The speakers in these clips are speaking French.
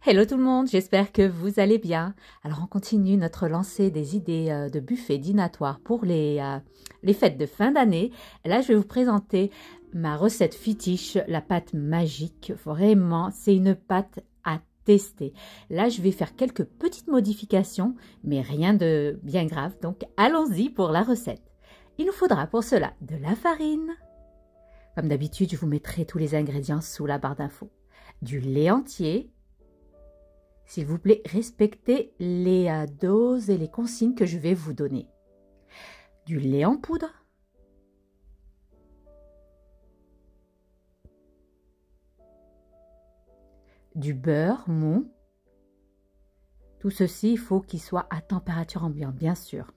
Hello tout le monde, j'espère que vous allez bien. Alors on continue notre lancée des idées de buffet dînatoire pour les fêtes de fin d'année. Là je vais vous présenter ma recette fétiche, la pâte magique. Vraiment, c'est une pâte à tester. Là je vais faire quelques petites modifications, mais rien de bien grave. Donc allons-y pour la recette. Il nous faudra pour cela de la farine. Comme d'habitude, je vous mettrai tous les ingrédients sous la barre d'infos. Du lait entier. S'il vous plaît, respectez les doses et les consignes que je vais vous donner. Du lait en poudre. Du beurre mou. Tout ceci, il faut qu'il soit à température ambiante, bien sûr.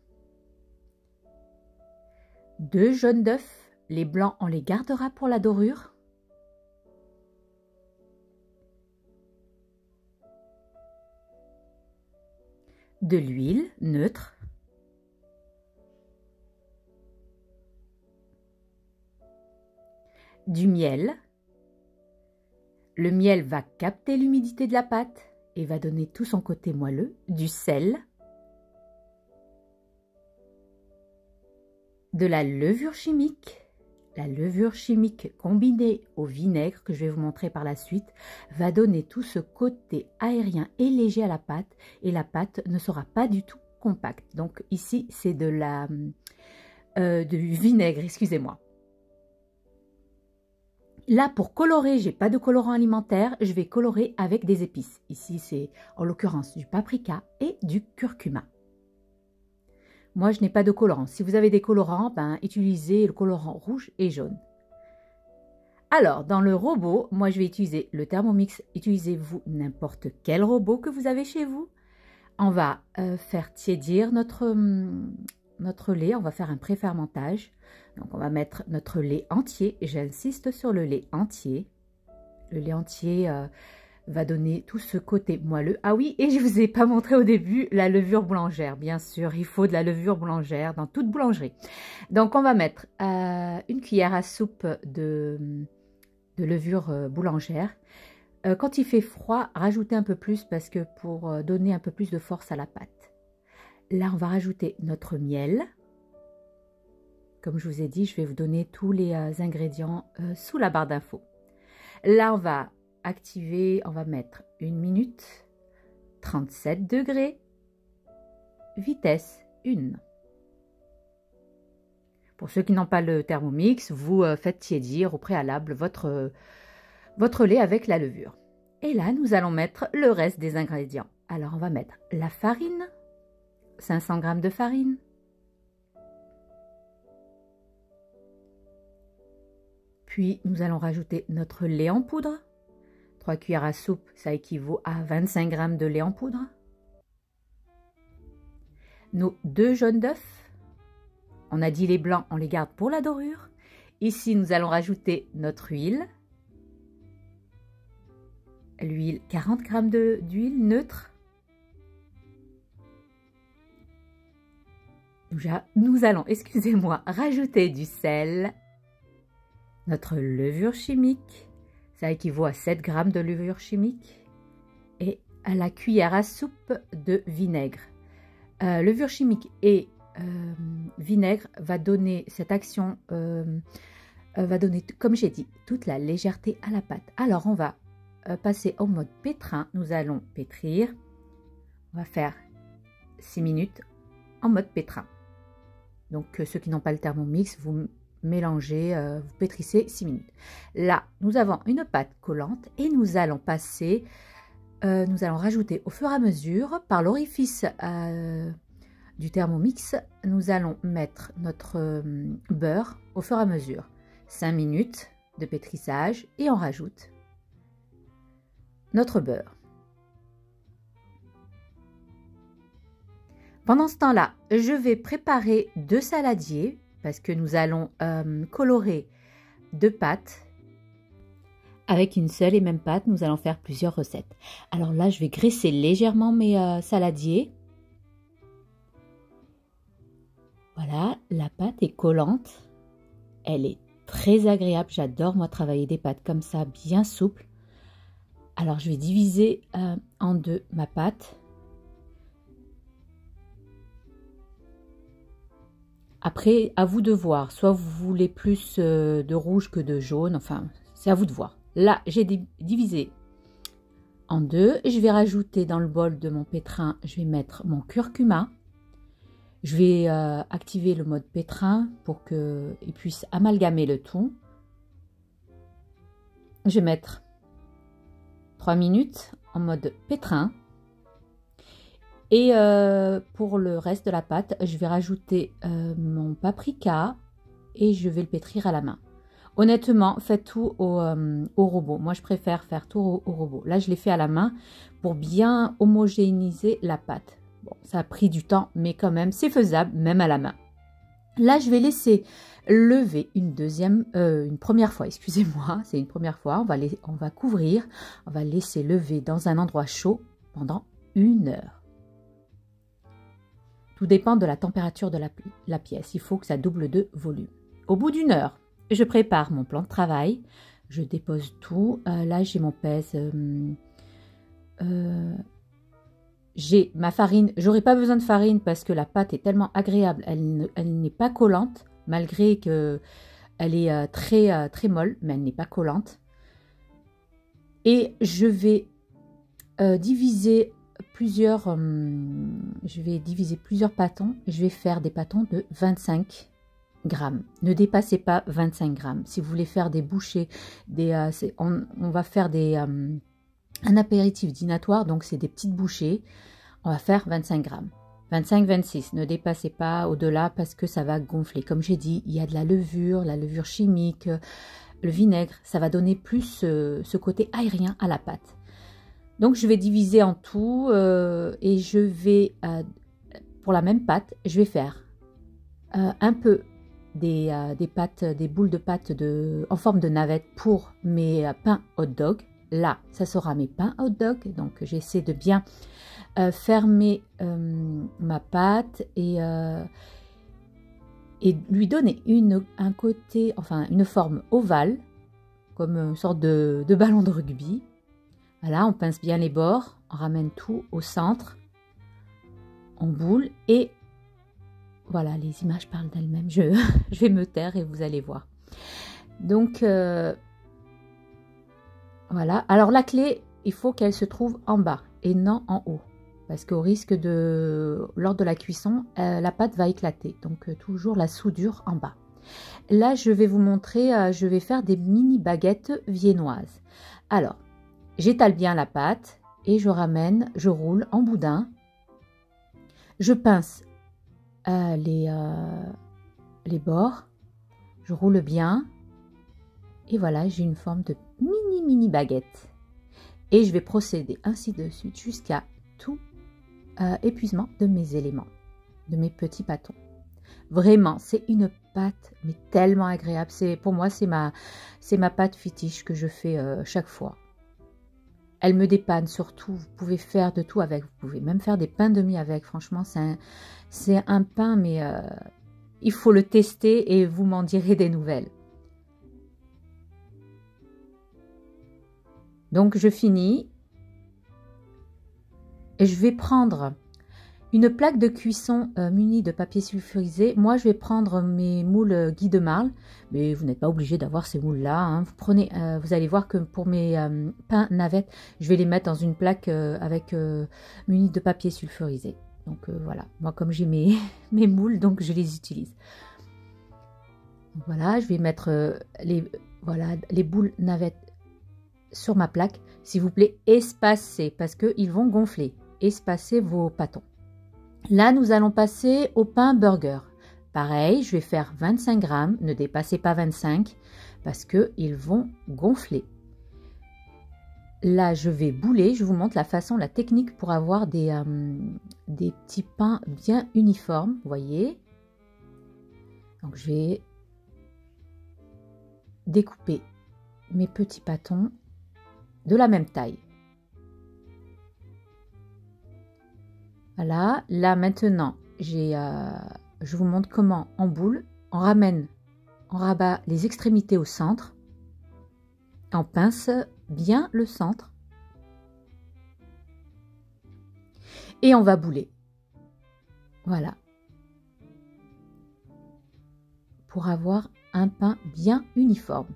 2 jaunes d'œufs. Les blancs, on les gardera pour la dorure. De l'huile neutre, du miel. Le miel va capter l'humidité de la pâte et va donner tout son côté moelleux. Du sel, de la levure chimique. La levure chimique combinée au vinaigre, que je vais vous montrer par la suite, va donner tout ce côté aérien et léger à la pâte, et la pâte ne sera pas du tout compacte. Donc ici, c'est du vinaigre, excusez-moi. Là, pour colorer, j'ai pas de colorant alimentaire, je vais colorer avec des épices. Ici, c'est en l'occurrence du paprika et du curcuma. Moi, je n'ai pas de colorant. Si vous avez des colorants, utilisez le colorant rouge et jaune. Alors, dans le robot, moi, je vais utiliser le Thermomix. Utilisez-vous n'importe quel robot que vous avez chez vous. On va faire tiédir notre lait. On va faire un préfermentage. Donc, on va mettre notre lait entier. J'insiste sur le lait entier. Le lait entier va donner tout ce côté moelleux. Ah oui, et je ne vous ai pas montré au début la levure boulangère. Bien sûr, il faut de la levure boulangère dans toute boulangerie. Donc, on va mettre une cuillère à soupe de levure boulangère. Quand il fait froid, rajoutez un peu plus parce que pour donner un peu plus de force à la pâte. Là, on va rajouter notre miel. Comme je vous ai dit, je vais vous donner tous les ingrédients sous la barre d'infos. Là, on va activer, on va mettre 1 minute, 37 degrés, vitesse 1. Pour ceux qui n'ont pas le Thermomix, vous faites tiédir au préalable votre lait avec la levure. Et là, nous allons mettre le reste des ingrédients. Alors, on va mettre la farine, 500 g de farine, puis nous allons rajouter notre lait en poudre. 3 cuillères à soupe, ça équivaut à 25 g de lait en poudre. Nos 2 jaunes d'œufs. On a dit les blancs, on les garde pour la dorure. Ici, nous allons rajouter notre huile. L'huile, 40 g d'huile neutre. Nous allons, excusez-moi, rajouter du sel. Notre levure chimique. Ça équivaut à 7 g de levure chimique et à la cuillère à soupe de vinaigre. Levure chimique et vinaigre va donner cette action, va donner, comme j'ai dit, toute la légèreté à la pâte. Alors, on va passer au mode pétrin. Nous allons pétrir. On va faire 6 minutes en mode pétrin. Donc, ceux qui n'ont pas le Thermomix, vous mélangez, vous pétrissez 6 minutes. Là, nous avons une pâte collante et nous allons passer, nous allons rajouter au fur et à mesure par l'orifice du Thermomix, nous allons mettre notre beurre au fur et à mesure. 5 minutes de pétrissage et on rajoute notre beurre. Pendant ce temps-là, je vais préparer 2 saladiers parce que nous allons colorer 2 pâtes. Avec une seule et même pâte, nous allons faire plusieurs recettes. Alors là, je vais graisser légèrement mes saladiers. Voilà, la pâte est collante. Elle est très agréable. J'adore, moi, travailler des pâtes comme ça, bien souples. Alors, je vais diviser en deux ma pâte. Après, à vous de voir. Soit vous voulez plus de rouge que de jaune. Enfin, c'est à vous de voir. Là, j'ai divisé en deux. Je vais rajouter dans le bol de mon pétrin, je vais mettre mon curcuma. Je vais activer le mode pétrin pour qu'il puisse amalgamer le tout. Je vais mettre 3 minutes en mode pétrin. Et pour le reste de la pâte, je vais rajouter mon paprika et je vais le pétrir à la main. Honnêtement, faites tout au robot. Moi, je préfère faire tout au robot. Là, je l'ai fait à la main pour bien homogénéiser la pâte. Bon, ça a pris du temps, mais quand même, c'est faisable, même à la main. Là, je vais laisser lever une première fois, excusez-moi, c'est une première fois. On va couvrir, on va laisser lever dans un endroit chaud pendant 1 heure. Tout dépend de la température de la pièce. Il faut que ça double de volume. Au bout d'1 heure, je prépare mon plan de travail. Je dépose tout. Là, j'ai mon pèse. J'ai ma farine. J'aurais pas besoin de farine parce que la pâte est tellement agréable. Elle n'est pas collante, malgré qu'elle est très molle, mais elle n'est pas collante. Et je vais diviser plusieurs pâtons. Je vais faire des pâtons de 25 grammes. Ne dépassez pas 25 grammes. Si vous voulez faire des bouchées, on va faire un apéritif dînatoire, donc c'est des petites bouchées. On va faire 25 grammes. 25-26, ne dépassez pas au-delà parce que ça va gonfler. Comme j'ai dit, il y a de la levure chimique, le vinaigre, ça va donner plus ce côté aérien à la pâte. Donc, je vais diviser en tout et je vais, pour la même pâte, je vais faire un peu des boules de pâte en forme de navette pour mes pains hot dog. Là, ça sera mes pains hot dog. Donc, j'essaie de bien fermer ma pâte et lui donner un côté, enfin, une forme ovale, comme une sorte de ballon de rugby. Voilà, on pince bien les bords, on ramène tout au centre, on boule et voilà, les images parlent d'elles-mêmes. Je vais me taire et vous allez voir. Donc, voilà. Alors, la clé, il faut qu'elle se trouve en bas et non en haut. Parce qu'au risque lors de la cuisson, la pâte va éclater. Donc, toujours la soudure en bas. Là, je vais vous montrer, je vais faire des mini baguettes viennoises. Alors, j'étale bien la pâte et je roule en boudin. Je pince les bords, je roule bien et voilà, j'ai une forme de mini baguette. Et je vais procéder ainsi de suite jusqu'à tout épuisement de mes éléments, de mes petits pâtons. Vraiment, c'est une pâte mais tellement agréable. Pour moi, c'est ma pâte fétiche que je fais chaque fois. Elle me dépanne surtout, vous pouvez faire de tout avec, vous pouvez même faire des pains de mie avec, franchement c'est un pain mais il faut le tester et vous m'en direz des nouvelles. Donc je finis et je vais prendre une plaque de cuisson munie de papier sulfurisé. Moi, je vais prendre mes moules Guy de Marle, mais vous n'êtes pas obligé d'avoir ces moules-là. Hein. Vous allez voir que pour mes pains navettes, je vais les mettre dans une plaque munie de papier sulfurisé. Donc voilà, moi comme j'ai mes moules, donc je les utilise. Donc, voilà, je vais mettre les boules navettes sur ma plaque. S'il vous plaît, espacez parce qu'ils vont gonfler. Espacez vos pâtons. Là, nous allons passer au pain burger. Pareil, je vais faire 25 grammes, ne dépassez pas 25 parce qu'ils vont gonfler. Là, je vais bouler, je vous montre la technique pour avoir des petits pains bien uniformes, vous voyez. Donc, je vais découper mes petits pâtons de la même taille. Voilà, là maintenant, je vous montre comment on boule. On rabat les extrémités au centre. On pince bien le centre Et on va bouler. Voilà. Pour avoir un pain bien uniforme.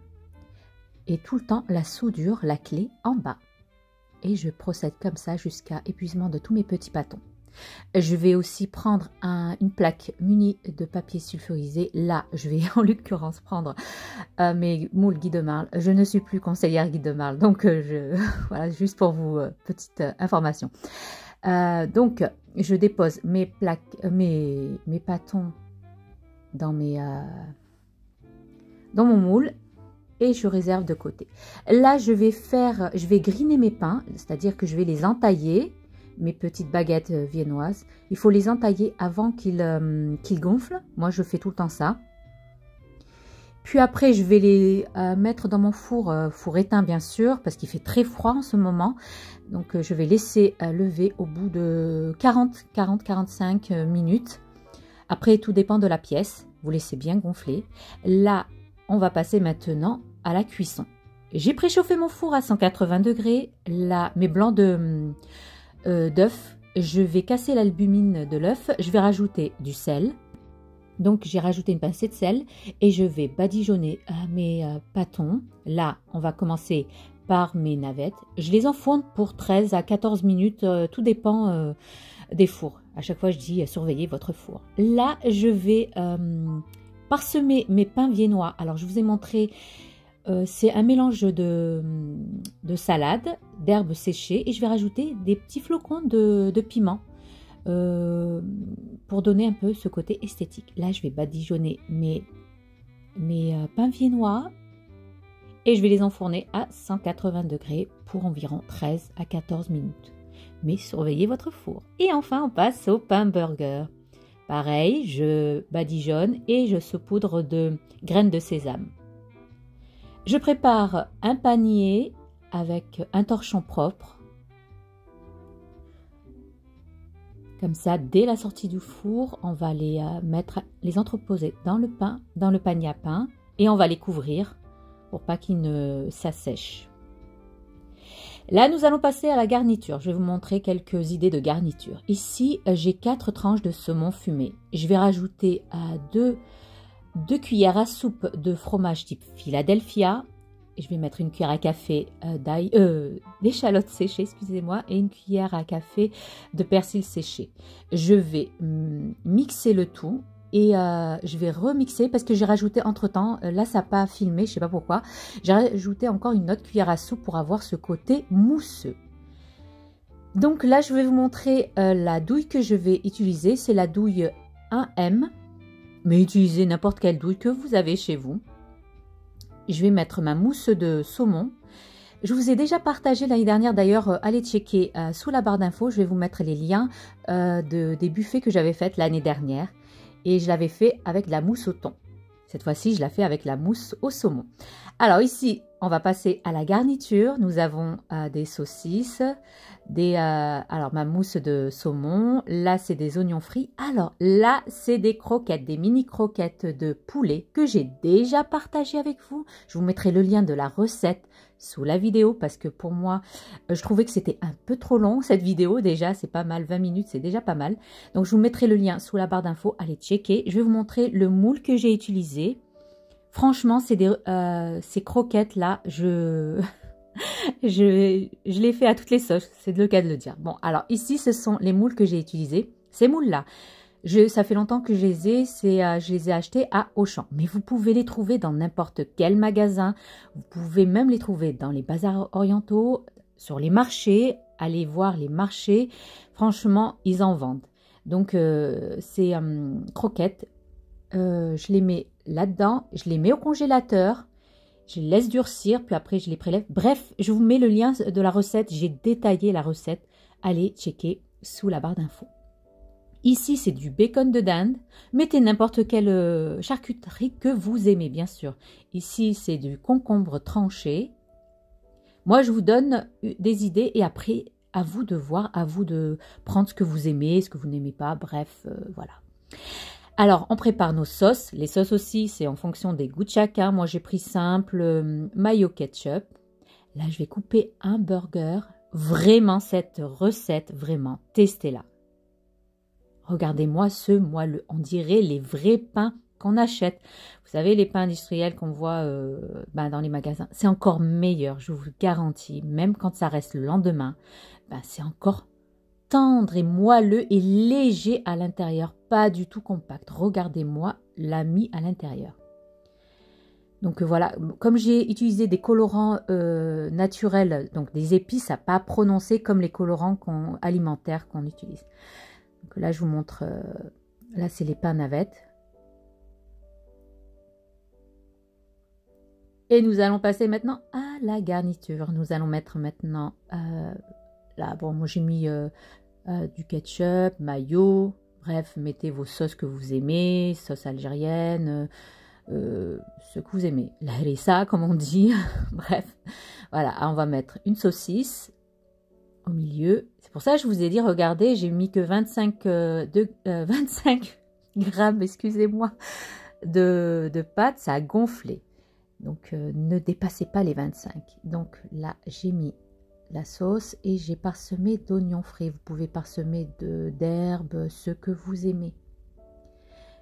Et tout le temps, la soudure, la clé en bas. Et je procède comme ça jusqu'à épuisement de tous mes petits pâtons. Je vais aussi prendre une plaque munie de papier sulfurisé. Là, je vais en l'occurrence prendre mes moules Guy de Marle. Je ne suis plus conseillère Guy de Marle, donc voilà, juste pour vous, petite information. Donc, je dépose mes plaques, mes pâtons dans mon moule et je réserve de côté. Là, je vais griner mes pains, c'est-à-dire que je vais les entailler. Mes petites baguettes viennoises. Il faut les entailler avant qu'ils gonflent. Moi, je fais tout le temps ça. Puis après, je vais les mettre dans mon four éteint, bien sûr, parce qu'il fait très froid en ce moment. Donc, je vais laisser lever au bout de 40-45 minutes. Après, tout dépend de la pièce. Vous laissez bien gonfler. Là, on va passer maintenant à la cuisson. J'ai préchauffé mon four à 180 degrés. Là, mes blancs d'œuf, je vais casser l'albumine de l'œuf, je vais rajouter du sel, donc j'ai rajouté une pincée de sel et je vais badigeonner mes pâtons. Là, on va commencer par mes navettes, je les enfourne pour 13 à 14 minutes, tout dépend des fours. À chaque fois je dis surveillez votre four. Là, je vais parsemer mes pains viennois. Alors je vous ai montré, c'est un mélange de salade, d'herbes séchées et je vais rajouter des petits flocons de piment pour donner un peu ce côté esthétique. Là, je vais badigeonner mes pains viennois et je vais les enfourner à 180 degrés pour environ 13 à 14 minutes. Mais surveillez votre four. Et enfin, on passe au pain burger. Pareil, je badigeonne et je saupoudre de graines de sésame. Je prépare un panier avec un torchon propre. Comme ça, dès la sortie du four, on va les entreposer dans le panier à pain et on va les couvrir pour pas qu'ils ne s'assèchent. Là, nous allons passer à la garniture. Je vais vous montrer quelques idées de garniture. Ici, j'ai 4 tranches de saumon fumé. Je vais rajouter 2 cuillères à soupe de fromage type Philadelphia. Je vais mettre une cuillère à café d'échalotes séchées, excusez-moi, et une cuillère à café de persil séché. Je vais mixer le tout et je vais remixer parce que j'ai rajouté entre-temps, là ça n'a pas filmé, je ne sais pas pourquoi, j'ai rajouté encore une autre cuillère à soupe pour avoir ce côté mousseux. Donc là, je vais vous montrer la douille que je vais utiliser. C'est la douille 1M. Mais utilisez n'importe quelle douille que vous avez chez vous. Je vais mettre ma mousse de saumon. Je vous ai déjà partagé l'année dernière, d'ailleurs, allez checker sous la barre d'infos. Je vais vous mettre les liens des buffets que j'avais fait l'année dernière. Et je l'avais fait avec de la mousse au thon. Cette fois-ci, je la fais avec la mousse au saumon. Alors ici, on va passer à la garniture. Nous avons des saucisses, alors ma mousse de saumon. Là, c'est des oignons frits. Alors là, c'est des croquettes, des mini croquettes de poulet que j'ai déjà partagées avec vous. Je vous mettrai le lien de la recette sous la vidéo parce que pour moi, je trouvais que c'était un peu trop long cette vidéo. Déjà, c'est pas mal, 20 minutes, c'est déjà pas mal. Donc, je vous mettrai le lien sous la barre d'infos. Allez checker. Je vais vous montrer le moule que j'ai utilisé. Franchement, ces croquettes-là, je les fais à toutes les sauces, c'est le cas de le dire. Bon, alors ici, ce sont les moules que j'ai utilisés. Ces moules-là, ça fait longtemps que je les ai, je les ai achetés à Auchan. Mais vous pouvez les trouver dans n'importe quel magasin. Vous pouvez même les trouver dans les bazars orientaux, sur les marchés. Allez voir les marchés. Franchement, ils en vendent. Donc, ces croquettes, je les mets là-dedans, je les mets au congélateur, je les laisse durcir, puis après je les prélève. Bref, je vous mets le lien de la recette, j'ai détaillé la recette. Allez checker sous la barre d'infos. Ici, c'est du bacon de dinde. Mettez n'importe quelle charcuterie que vous aimez, bien sûr. Ici, c'est du concombre tranché. Moi, je vous donne des idées et après, à vous de voir, à vous de prendre ce que vous aimez, ce que vous n'aimez pas. Bref, voilà. Alors, on prépare nos sauces. Les sauces aussi, c'est en fonction des goûts de chacun. Moi, j'ai pris simple, mayo ketchup. Là, je vais couper un burger. Vraiment, cette recette, vraiment, testez-la. Regardez-moi ce moelleux. On dirait les vrais pains qu'on achète. Vous savez, les pains industriels qu'on voit dans les magasins, c'est encore meilleur, je vous garantis. Même quand ça reste le lendemain, c'est encore tendre et moelleux et léger à l'intérieur, pas du tout compact. Regardez-moi la mie à l'intérieur. Donc voilà, comme j'ai utilisé des colorants naturels, donc des épices à pas prononcer comme les colorants alimentaires qu'on utilise. Donc là, je vous montre, là c'est les pains navettes. Et nous allons passer maintenant à la garniture. Nous allons mettre maintenant, là, bon, moi j'ai mis du ketchup, mayo, bref, mettez vos sauces que vous aimez, sauce algérienne, ce que vous aimez. La harissa, comme on dit, bref. Voilà, on va mettre une saucisse au milieu. C'est pour ça que je vous ai dit, regardez, j'ai mis que 25 grammes, excusez-moi, de pâte, ça a gonflé. Donc, ne dépassez pas les 25. Donc là, j'ai mis la sauce et j'ai parsemé d'oignons frais. Vous pouvez parsemer d'herbes, ce que vous aimez.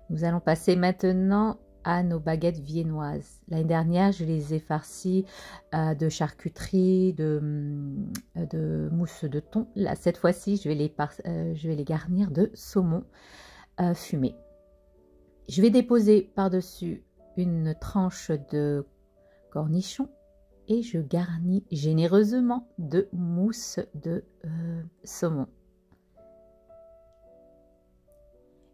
Nous allons passer maintenant à nos baguettes viennoises. L'année dernière, je les ai farcies de charcuterie, de mousse de thon. Là, cette fois-ci, je vais les garnir de saumon fumé. Je vais déposer par-dessus une tranche de cornichon et je garnis généreusement de mousse de saumon.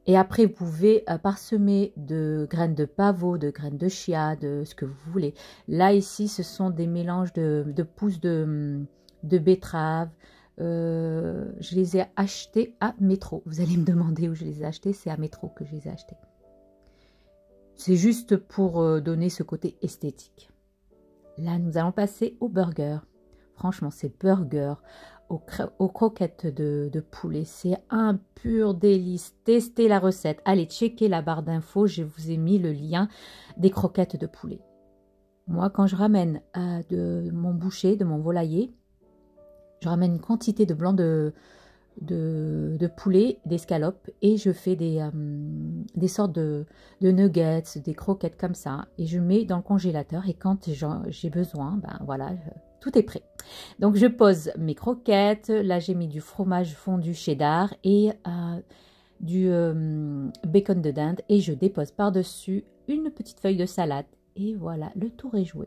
Et après, vous pouvez parsemer de graines de pavot, de graines de chia, de ce que vous voulez. Là, ici, ce sont des mélanges de pousses de betterave. Je les ai achetés à Métro. Vous allez me demander où je les ai achetés. C'est à Métro que je les ai achetés. C'est juste pour donner ce côté esthétique. Là, nous allons passer au burger. Franchement, ces burgers aux croquettes de poulet, c'est un pur délice. Testez la recette. Allez, checker la barre d'infos. Je vous ai mis le lien des croquettes de poulet. Moi, quand je ramène de mon boucher, de mon volailler, je ramène une quantité de blanc de poulet, d'escalopes, et je fais des sortes de nuggets, des croquettes comme ça, et je mets dans le congélateur, et quand j'ai besoin, voilà, tout est prêt. Donc je pose mes croquettes, là j'ai mis du fromage fondu cheddar et du bacon de dinde, et je dépose par-dessus une petite feuille de salade, et voilà, le tour est joué.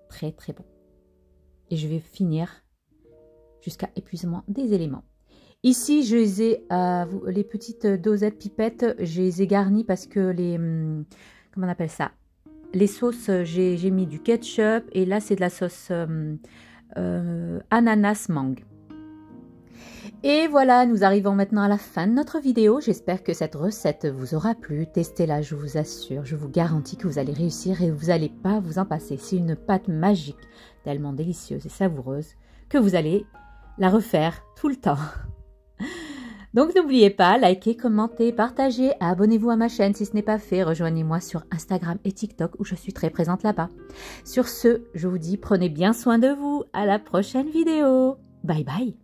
Très très bon. Et je vais finir jusqu'à épuisement des éléments. Ici, je les ai, les petites dosettes pipettes, je les ai garnies parce que comment on appelle ça? Les sauces, j'ai mis du ketchup et là, c'est de la sauce ananas mangue. Et voilà, nous arrivons maintenant à la fin de notre vidéo. J'espère que cette recette vous aura plu. Testez-la, je vous assure, je vous garantis que vous allez réussir et vous n'allez pas vous en passer. C'est une pâte magique, tellement délicieuse et savoureuse que vous allez la refaire tout le temps. Donc n'oubliez pas, likez, commentez, partagez, abonnez-vous à ma chaîne si ce n'est pas fait. Rejoignez-moi sur Instagram et TikTok où je suis très présente là-bas. Sur ce, je vous dis prenez bien soin de vous. À la prochaine vidéo. Bye bye.